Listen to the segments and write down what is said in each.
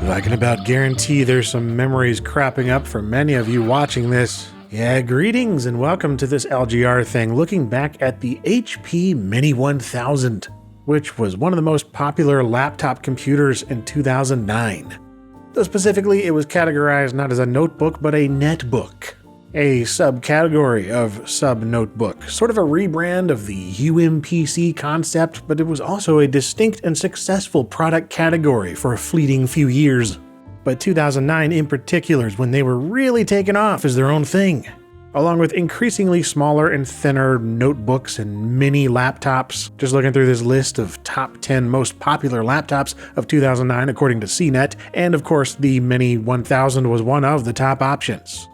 I can about guarantee there's some memories cropping up for many of you watching this. Yeah, greetings and welcome to this LGR thing looking back at the HP Mini 1000, which was one of the most popular laptop computers in 2009. Though specifically, it was categorized not as a notebook but a netbook, a subcategory of sub-notebook, sort of a rebrand of the UMPC concept, but it was also a distinct and successful product category for a fleeting few years. But 2009 in particular is when they were really taken off as their own thing. Along with increasingly smaller and thinner notebooks and mini laptops, just looking through this list of top 10 most popular laptops of 2009 according to CNET, and of course the Mini 1000 was one of the top options.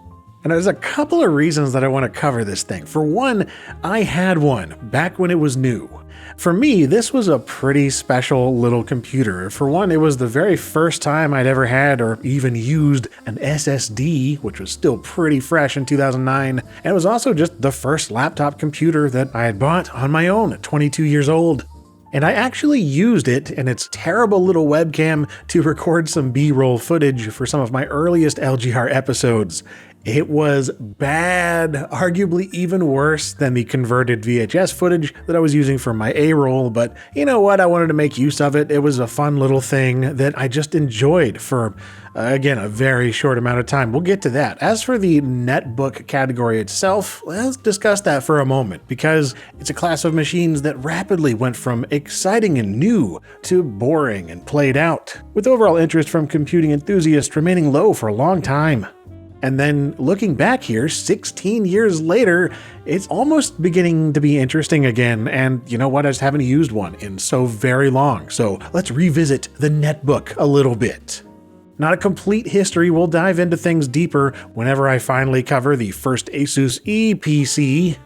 And there's a couple of reasons that I want to cover this thing. For one, I had one back when it was new. For me, this was a pretty special little computer. For one, it was the very first time I'd ever had or even used an SSD, which was still pretty fresh in 2009. And it was also just the first laptop computer that I had bought on my own at 22 years old. And I actually used it and its terrible little webcam to record some B-roll footage for some of my earliest LGR episodes. It was bad, arguably even worse than the converted VHS footage that I was using for my A-roll, but you know what, I wanted to make use of it. It was a fun little thing that I just enjoyed for, again, a very short amount of time. We'll get to that. As for the netbook category itself, let's discuss that for a moment, because it's a class of machines that rapidly went from exciting and new to boring and played out, with overall interest from computing enthusiasts remaining low for a long time. And then looking back here, 16 years later, it's almost beginning to be interesting again. And you know what? I just haven't used one in so very long. So let's revisit the netbook a little bit. Not a complete history, we'll dive into things deeper whenever I finally cover the first Asus ePC.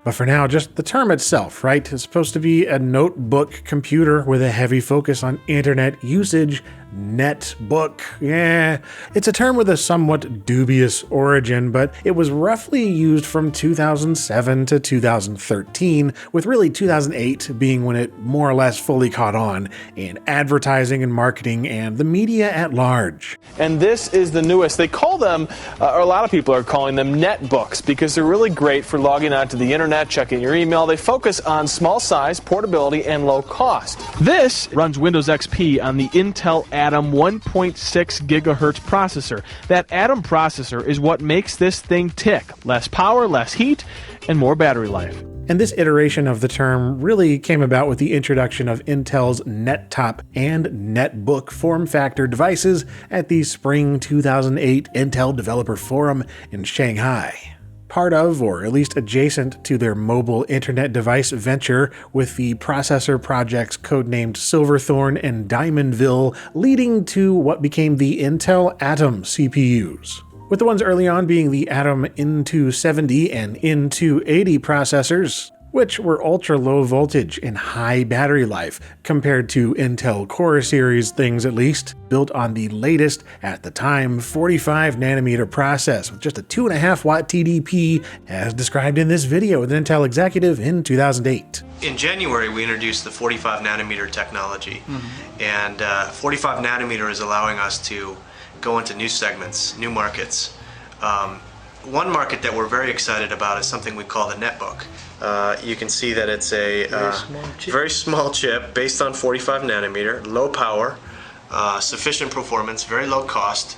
But for now, just the term itself, right? It's supposed to be a notebook computer with a heavy focus on internet usage. Netbook, yeah. It's a term with a somewhat dubious origin, but it was roughly used from 2007 to 2013, with really 2008 being when it more or less fully caught on in advertising and marketing and the media at large. And this is the newest. They call them, or a lot of people are calling them netbooks, because they're really great for logging onto the internet, checking your email. They focus on small size, portability, and low cost. This runs Windows XP on the Intel Atom 1.6 gigahertz processor. That Atom processor is what makes this thing tick. Less power, less heat, and more battery life. And this iteration of the term really came about with the introduction of Intel's NetTop and Netbook form factor devices at the Spring 2008 Intel Developer Forum in Shanghai. Part of, or at least adjacent to their mobile internet device venture, with the processor projects codenamed Silverthorne and Diamondville, leading to what became the Intel Atom CPUs. With the ones early on being the Atom N270 and N280 processors, which were ultra-low voltage and high battery life compared to Intel Core series things at least, built on the latest, at the time, 45nm process with just a 2.5 watt TDP as described in this video with an Intel executive in 2008. In January, we introduced the 45nm technology, and 45nm is allowing us to go into new segments, new markets. One market that we're very excited about is something we call the netbook. You can see that it's a very small chip based on 45nm, low power, sufficient performance, very low cost.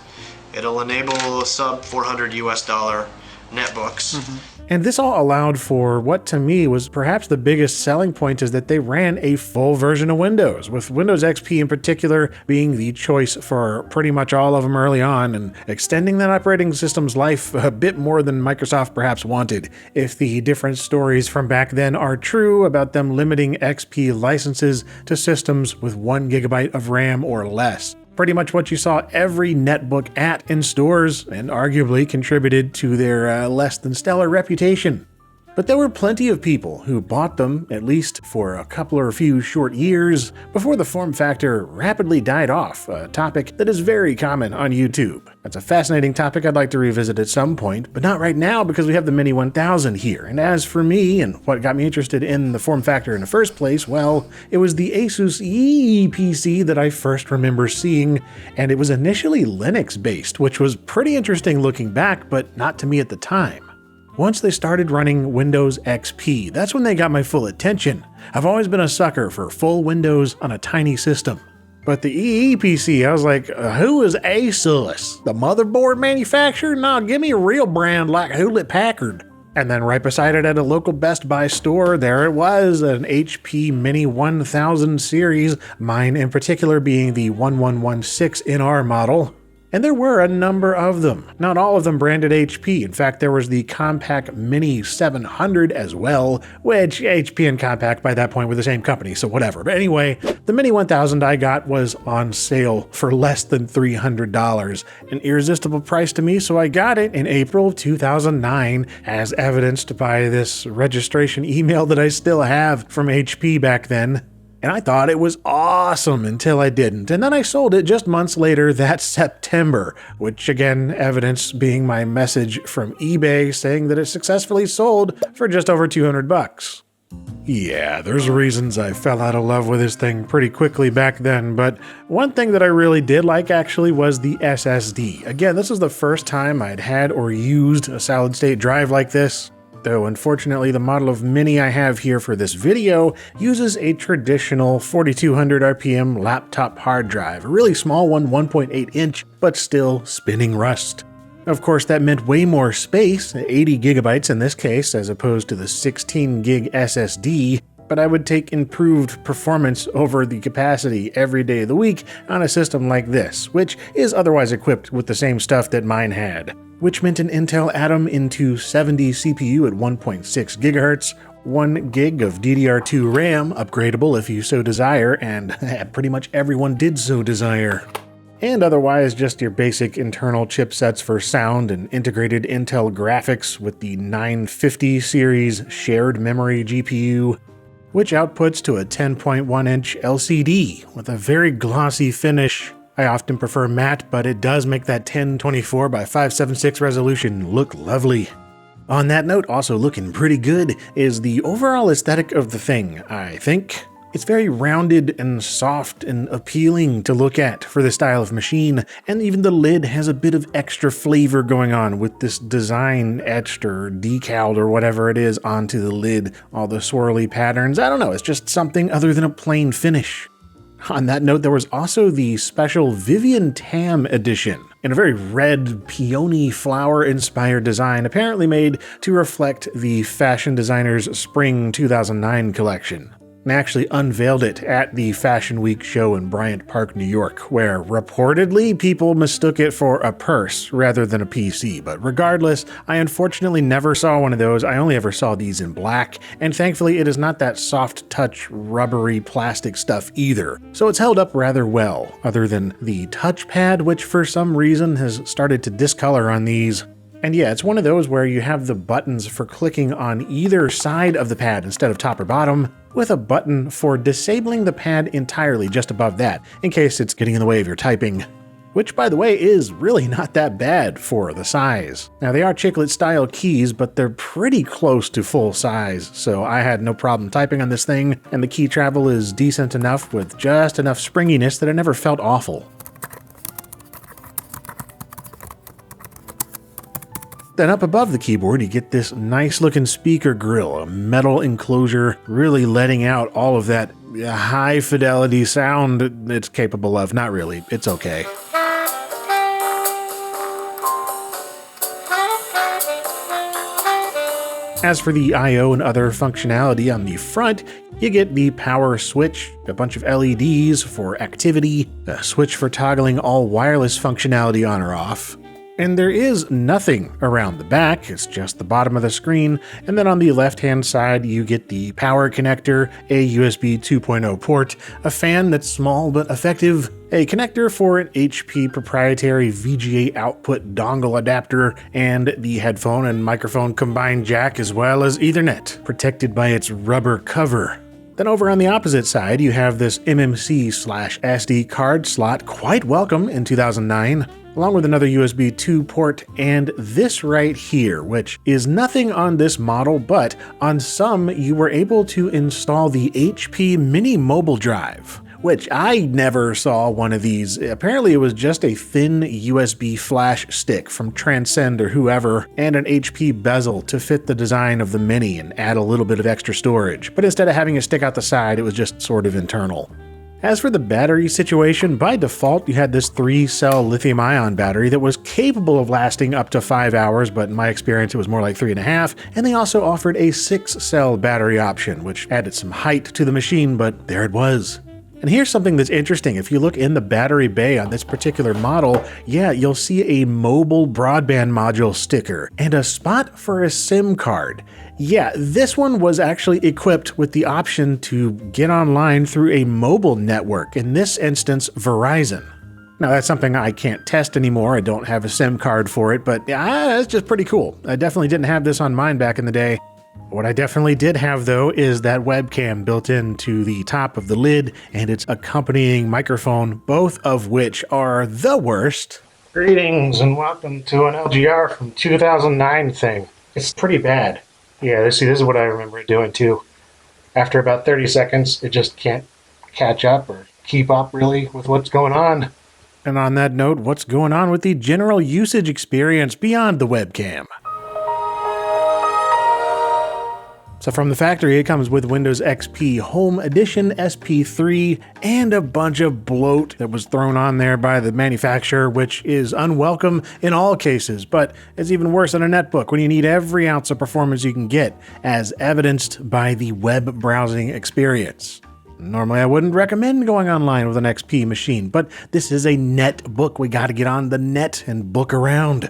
It'll enable sub $400 netbooks. And this all allowed for what to me was perhaps the biggest selling point, is that they ran a full version of Windows, with Windows XP in particular being the choice for pretty much all of them early on, and extending that operating system's life a bit more than Microsoft perhaps wanted, if the different stories from back then are true about them limiting XP licenses to systems with 1 GB of RAM or less. Pretty much what you saw every netbook at in stores, and arguably contributed to their less than stellar reputation. But there were plenty of people who bought them, at least for a couple or few short years, before the form factor rapidly died off, a topic that is very common on YouTube. That's a fascinating topic I'd like to revisit at some point, but not right now because we have the Mini 1000 here. And as for me, and what got me interested in the form factor in the first place, well, it was the Asus Eee PC that I first remember seeing, and it was initially Linux-based, which was pretty interesting looking back, but not to me at the time. Once they started running Windows XP, that's when they got my full attention. I've always been a sucker for full Windows on a tiny system. But the EE PC, I was like, who is Asus? The motherboard manufacturer? No, give me a real brand like Hewlett-Packard. And then right beside it at a local Best Buy store, there it was, an HP Mini 1000 series, mine in particular being the 1116NR model. And there were a number of them, not all of them branded HP. In fact, there was the Compaq Mini 700 as well, which HP and Compaq by that point were the same company, so whatever. But anyway, the Mini 1000 I got was on sale for less than $300, an irresistible price to me, so I got it in April of 2009, as evidenced by this registration email that I still have from HP back then. And I thought it was awesome until I didn't. And then I sold it just months later that September, which again, evidence being my message from eBay saying that it successfully sold for just over $200. Yeah, there's reasons I fell out of love with this thing pretty quickly back then, but one thing that I really did like actually was the SSD. Again, this was the first time I'd had or used a solid-state drive like this. Though unfortunately the model of Mini I have here for this video uses a traditional 4200 RPM laptop hard drive, a really small one, 1.8 inch, but still spinning rust. Of course that meant way more space, 80 gigabytes in this case, as opposed to the 16 gig SSD, but I would take improved performance over the capacity every day of the week on a system like this, which is otherwise equipped with the same stuff that mine had. Which meant an Intel Atom Into 70 CPU at 1.6 GHz, 1 gig of DDR2 RAM, upgradable if you so desire, and pretty much everyone did so desire. And otherwise just your basic internal chipsets for sound and integrated Intel graphics with the 950 series shared memory GPU, which outputs to a 10.1-inch LCD with a very glossy finish. I often prefer matte, but it does make that 1024 by 576 resolution look lovely. On that note, also looking pretty good is the overall aesthetic of the thing, I think. It's very rounded and soft and appealing to look at for this style of machine, and even the lid has a bit of extra flavor going on with this design etched or decaled or whatever it is onto the lid, all the swirly patterns. I don't know, it's just something other than a plain finish. On that note, there was also the special Vivian Tam edition, in a very red peony flower-inspired design apparently made to reflect the fashion designer's Spring 2009 collection. And actually unveiled it at the Fashion Week show in Bryant Park, New York, where reportedly people mistook it for a purse rather than a PC. But regardless, I unfortunately never saw one of those. I only ever saw these in black, and thankfully it is not that soft touch rubbery plastic stuff either. So it's held up rather well, other than the touchpad, which for some reason has started to discolor on these. And yeah, it's one of those where you have the buttons for clicking on either side of the pad instead of top or bottom, with a button for disabling the pad entirely just above that, in case it's getting in the way of your typing. Which, by the way, is really not that bad for the size. Now, they are chiclet-style keys, but they're pretty close to full size, so I had no problem typing on this thing, and the key travel is decent enough with just enough springiness that it never felt awful. Then up above the keyboard, you get this nice looking speaker grill, a metal enclosure, really letting out all of that high fidelity sound it's capable of. Not really, it's okay. As for the I/O and other functionality on the front, you get the power switch, a bunch of LEDs for activity, a switch for toggling all wireless functionality on or off, And there is nothing around the back, it's just the bottom of the screen, and then on the left-hand side you get the power connector, a USB 2.0 port, a fan that's small but effective, a connector for an HP proprietary VGA output dongle adapter, and the headphone and microphone combined jack, as well as Ethernet, protected by its rubber cover. Then over on the opposite side, you have this MMC/SD card slot, quite welcome in 2009, along with another USB 2 port, and this right here, which is nothing on this model, but on some you were able to install the HP Mini Mobile Drive, which I never saw one of these. Apparently it was just a thin USB flash stick from Transcend or whoever, and an HP bezel to fit the design of the Mini and add a little bit of extra storage. But instead of having it stick out the side, it was just sort of internal. As for the battery situation, by default you had this 3-cell lithium-ion battery that was capable of lasting up to 5 hours, but in my experience it was more like 3.5, and they also offered a 6-cell battery option, which added some height to the machine, but there it was. And here's something that's interesting. If you look in the battery bay on this particular model, yeah, you'll see a mobile broadband module sticker and a spot for a SIM card. Yeah, this one was actually equipped with the option to get online through a mobile network, in this instance, Verizon. Now that's something I can't test anymore, I don't have a SIM card for it, but it's just pretty cool. I definitely didn't have this on mine back in the day. What I definitely did have though is that webcam built into the top of the lid and its accompanying microphone, both of which are the worst. Greetings and welcome to an LGR from 2009 thing. It's pretty bad. Yeah, this is what I remember it doing too. After about 30 seconds, it just can't catch up or keep up really with what's going on. And on that note, what's going on with the general usage experience beyond the webcam? So from the factory, it comes with Windows XP Home Edition SP3 and a bunch of bloat that was thrown on there by the manufacturer, which is unwelcome in all cases, but it's even worse on a netbook when you need every ounce of performance you can get, as evidenced by the web browsing experience. Normally I wouldn't recommend going online with an XP machine, but this is a netbook. We gotta get on the net and book around.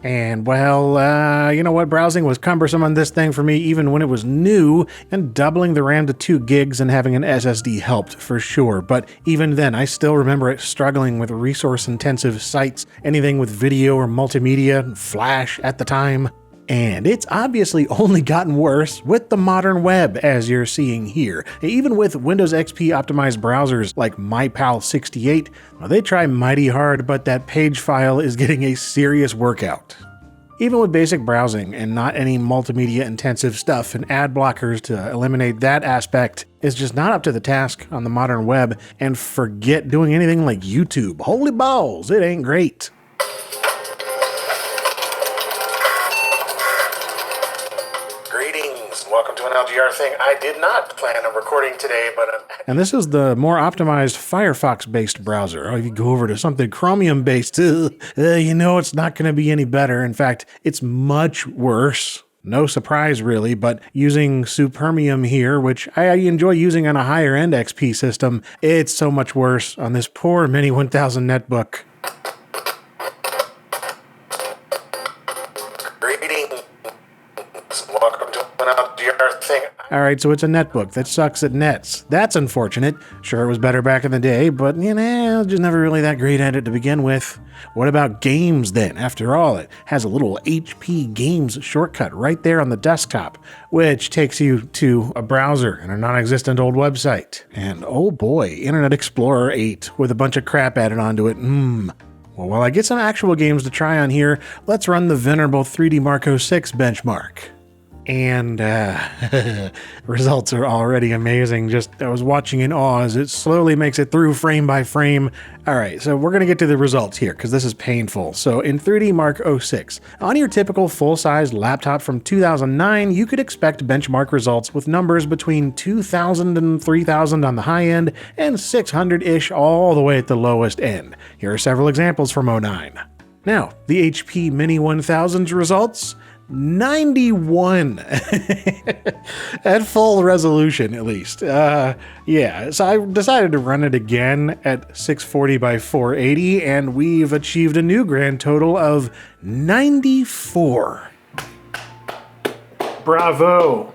And well, you know what, browsing was cumbersome on this thing for me even when it was new, and doubling the RAM to 2 gigs and having an SSD helped for sure, but even then I still remember it struggling with resource-intensive sites, anything with video or multimedia, Flash at the time. And it's obviously only gotten worse with the modern web, as you're seeing here. Even with Windows XP optimized browsers like MyPal68, well, they try mighty hard, but that page file is getting a serious workout. Even with basic browsing and not any multimedia intensive stuff, and ad blockers to eliminate that aspect is just not up to the task on the modern web, and forget doing anything like YouTube. Holy balls, it ain't great. Welcome to an LGR thing. I did not plan on recording today, but... And this is the more optimized Firefox-based browser. If you go over to something Chromium-based, you know it's not going to be any better. In fact, it's much worse. No surprise, really, but using Supermium here, which I enjoy using on a higher-end XP system, it's so much worse on this poor Mini 1000 netbook. Alright, so it's a netbook that sucks at nets. That's unfortunate. Sure, it was better back in the day, but just never really that great at it to begin with. What about games then? After all, it has a little HP Games shortcut right there on the desktop, which takes you to a browser and a non-existent old website. And oh boy, Internet Explorer 8 with a bunch of crap added onto it. Well, while I get some actual games to try on here, let's run the venerable 3D Mark 06 benchmark. And results are already amazing. I was watching in awe as it slowly makes it through frame by frame. Alright, so we're going to get to the results here because this is painful. So in 3D Mark 06, on your typical full-size laptop from 2009, you could expect benchmark results with numbers between 2,000 and 3,000 on the high end and 600-ish all the way at the lowest end. Here are several examples from 09. Now, the HP Mini 1000's results. 91 at full resolution, at least. Yeah, so I decided to run it again at 640 by 480, and we've achieved a new grand total of 94. Bravo.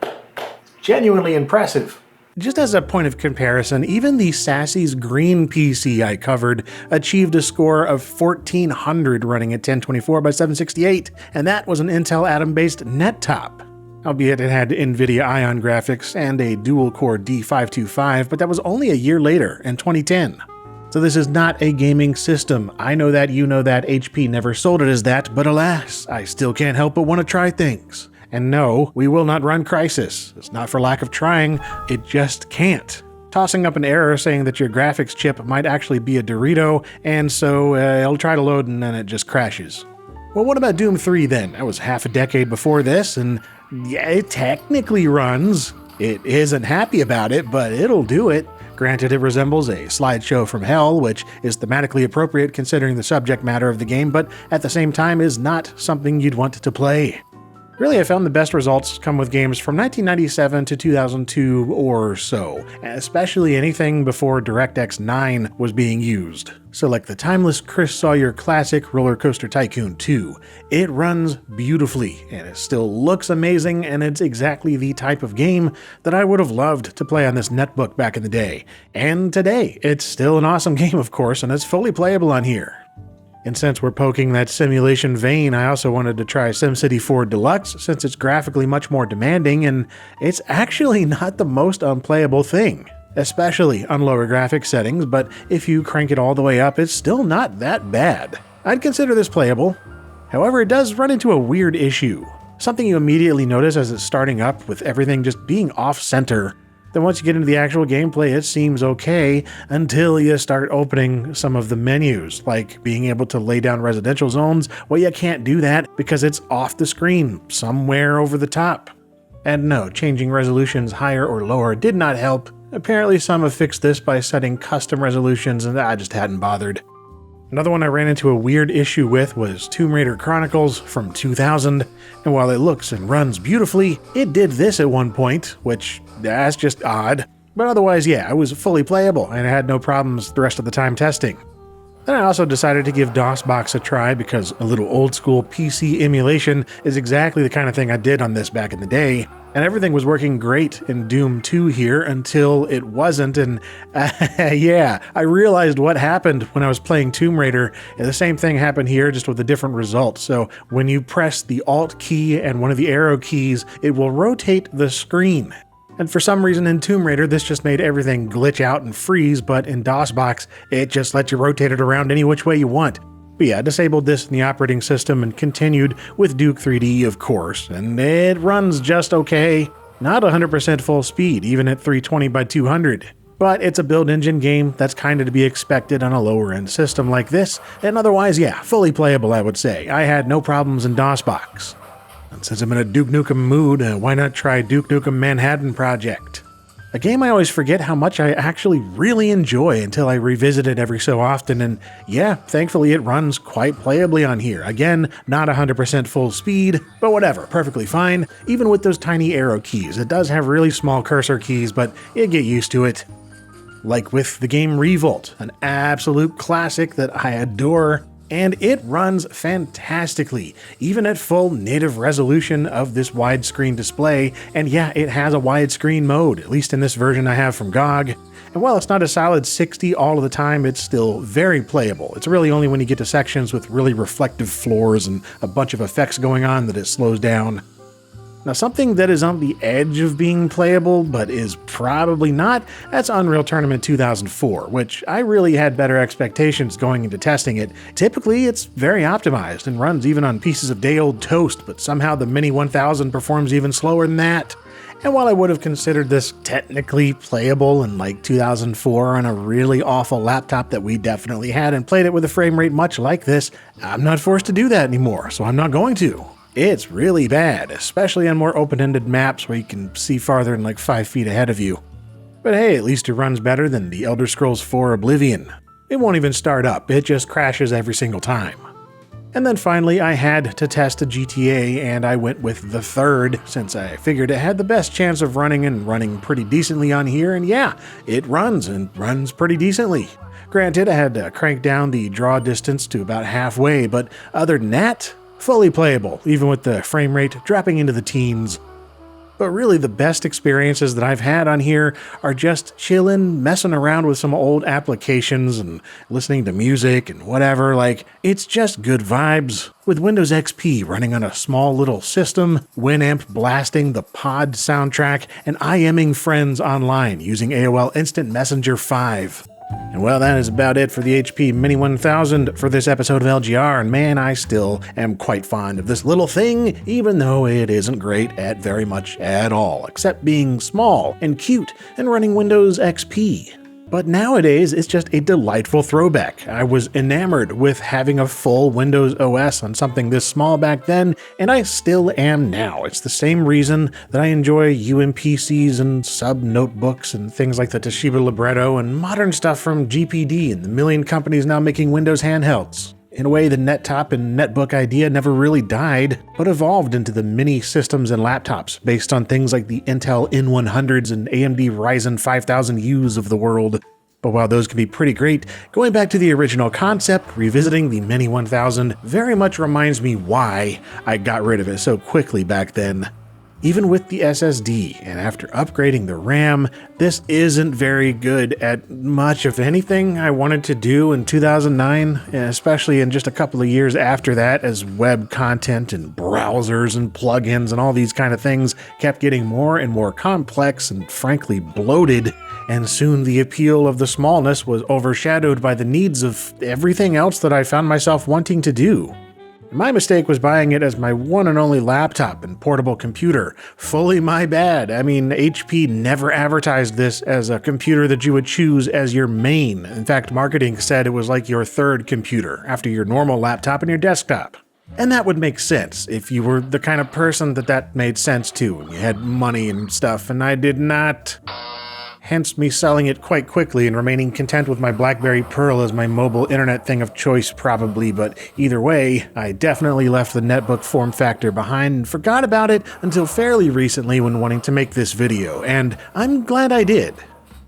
Genuinely impressive. Just as a point of comparison, even the Sassy's green PC I covered achieved a score of 1400 running at 1024 by 768, and that was an Intel Atom-based nettop. Albeit it had NVIDIA Ion graphics and a dual-core D525, but that was only a year later, in 2010. So this is not a gaming system. I know that, you know that, HP never sold it as that, but alas, I still can't help but want to try things. And no, we will not run Crysis. It's not for lack of trying, it just can't. Tossing up an error saying that your graphics chip might actually be a Dorito, and so it'll try to load and then it just crashes. Well, what about Doom 3 then? That was half a decade before this, and yeah, it technically runs. It isn't happy about it, but it'll do it. Granted, it resembles a slideshow from hell, which is thematically appropriate considering the subject matter of the game, but at the same time is not something you'd want to play. Really, I found the best results come with games from 1997 to 2002 or so, especially anything before DirectX 9 was being used. So like the timeless Chris Sawyer classic Roller Coaster Tycoon 2. It runs beautifully, and it still looks amazing, and it's exactly the type of game that I would have loved to play on this netbook back in the day. And today, it's still an awesome game, of course, and it's fully playable on here. And since we're poking that simulation vein, I also wanted to try SimCity 4 Deluxe since it's graphically much more demanding and it's actually not the most unplayable thing, especially on lower graphics settings, but if you crank it all the way up, it's still not that bad. I'd consider this playable. However, it does run into a weird issue. Something you immediately notice as it's starting up with everything just being off-center. Then once you get into the actual gameplay, it seems okay until you start opening some of the menus, like being able to lay down residential zones. Well, you can't do that because it's off the screen, somewhere over the top. And no, changing resolutions higher or lower did not help. Apparently some have fixed this by setting custom resolutions, and I just hadn't bothered. Another one I ran into a weird issue with was Tomb Raider Chronicles from 2000, and while it looks and runs beautifully, it did this at one point, which, that's just odd. But otherwise, yeah, it was fully playable, and I had no problems the rest of the time testing. Then I also decided to give DOSBox a try because a little old school PC emulation is exactly the kind of thing I did on this back in the day, and everything was working great in Doom 2 here until it wasn't, and yeah, I realized what happened when I was playing Tomb Raider, and the same thing happened here just with a different result. So when you press the Alt key and one of the arrow keys, it will rotate the screen. And for some reason in Tomb Raider, this just made everything glitch out and freeze, but in DOSBox, it just lets you rotate it around any which way you want. But yeah, I disabled this in the operating system and continued with Duke 3D, of course, and it runs just okay. Not 100% full speed, even at 320 by 200. But it's a build engine game that's kind of to be expected on a lower end system like this, and otherwise, yeah, fully playable, I would say. I had no problems in DOSBox. And since I'm in a Duke Nukem mood, why not try Duke Nukem Manhattan Project? A game I always forget how much I actually really enjoy until I revisit it every so often, and yeah, thankfully it runs quite playably on here. Again, not 100% full speed, but whatever, perfectly fine. Even with those tiny arrow keys, it does have really small cursor keys, but you get used to it. Like with the game Revolt, an absolute classic that I adore. And it runs fantastically, even at full native resolution of this widescreen display, and yeah, it has a widescreen mode, at least in this version I have from GOG. And while it's not a solid 60 all of the time, it's still very playable. It's really only when you get to sections with really reflective floors and a bunch of effects going on that it slows down. Now, something that is on the edge of being playable, but is probably not, that's Unreal Tournament 2004, which I really had better expectations going into testing it. Typically, it's very optimized and runs even on pieces of day-old toast, but somehow the Mini 1000 performs even slower than that. And while I would have considered this technically playable in like 2004 on a really awful laptop that we definitely had and played it with a frame rate much like this, I'm not forced to do that anymore, so I'm not going to. It's really bad, especially on more open-ended maps where you can see farther than like 5 feet ahead of you. But hey, at least it runs better than the Elder Scrolls 4 Oblivion. It won't even start up, it just crashes every single time. And then finally, I had to test a GTA, and I went with the third, since I figured it had the best chance of running pretty decently on here, and yeah, it runs, and runs pretty decently. Granted, I had to crank down the draw distance to about halfway, but other than that, fully playable, even with the frame rate dropping into the teens. But really, the best experiences that I've had on here are just chillin', messing around with some old applications and listening to music and whatever. Like, it's just good vibes. With Windows XP running on a small little system, Winamp blasting the Pod soundtrack, and IMing friends online using AOL Instant Messenger 5. And well, that is about it for the HP Mini 1000 for this episode of LGR, and man, I still am quite fond of this little thing, even though it isn't great at very much at all, except being small and cute and running Windows XP. But nowadays, it's just a delightful throwback. I was enamored with having a full Windows OS on something this small back then, and I still am now. It's the same reason that I enjoy UMPCs and sub-notebooks and things like the Toshiba Libretto and modern stuff from GPD and the million companies now making Windows handhelds. In a way, the NetTop and netbook idea never really died, but evolved into the mini systems and laptops based on things like the Intel N100s and AMD Ryzen 5000Us of the world. But while those can be pretty great, going back to the original concept, revisiting the Mini 1000 very much reminds me why I got rid of it so quickly back then. Even with the SSD, and after upgrading the RAM, this isn't very good at much of anything I wanted to do in 2009, especially in just a couple of years after that, as web content and browsers and plugins and all these kind of things kept getting more and more complex and frankly bloated, and soon the appeal of the smallness was overshadowed by the needs of everything else that I found myself wanting to do. My mistake was buying it as my one and only laptop and portable computer. Fully my bad. I mean, HP never advertised this as a computer that you would choose as your main. In fact, marketing said it was like your third computer, after your normal laptop and your desktop. And that would make sense if you were the kind of person that made sense to, and you had money and stuff, and I did not. Hence me selling it quite quickly and remaining content with my BlackBerry Pearl as my mobile internet thing of choice probably, but either way, I definitely left the netbook form factor behind and forgot about it until fairly recently when wanting to make this video, and I'm glad I did.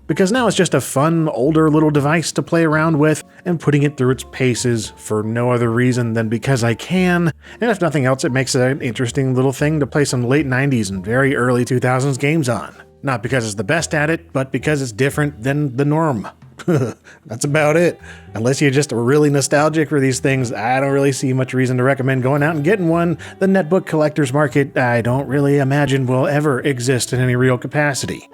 Because now it's just a fun, older little device to play around with and putting it through its paces for no other reason than because I can, and if nothing else, it makes it an interesting little thing to play some late 90s and very early 2000s games on. Not because it's the best at it, but because it's different than the norm. That's about it. Unless you're just really nostalgic for these things, I don't really see much reason to recommend going out and getting one. The netbook collector's market, I don't really imagine will ever exist in any real capacity.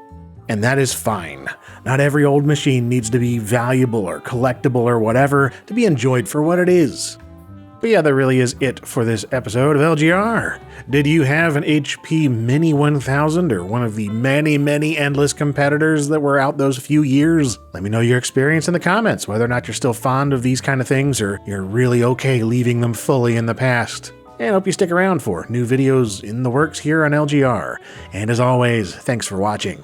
And that is fine. Not every old machine needs to be valuable or collectible or whatever to be enjoyed for what it is. But yeah, that really is it for this episode of LGR. Did you have an HP Mini 1000 or one of the many endless competitors that were out those few years? Let me know your experience in the comments, whether or not you're still fond of these kind of things or you're really okay leaving them fully in the past. And I hope you stick around for new videos in the works here on LGR. And as always, thanks for watching.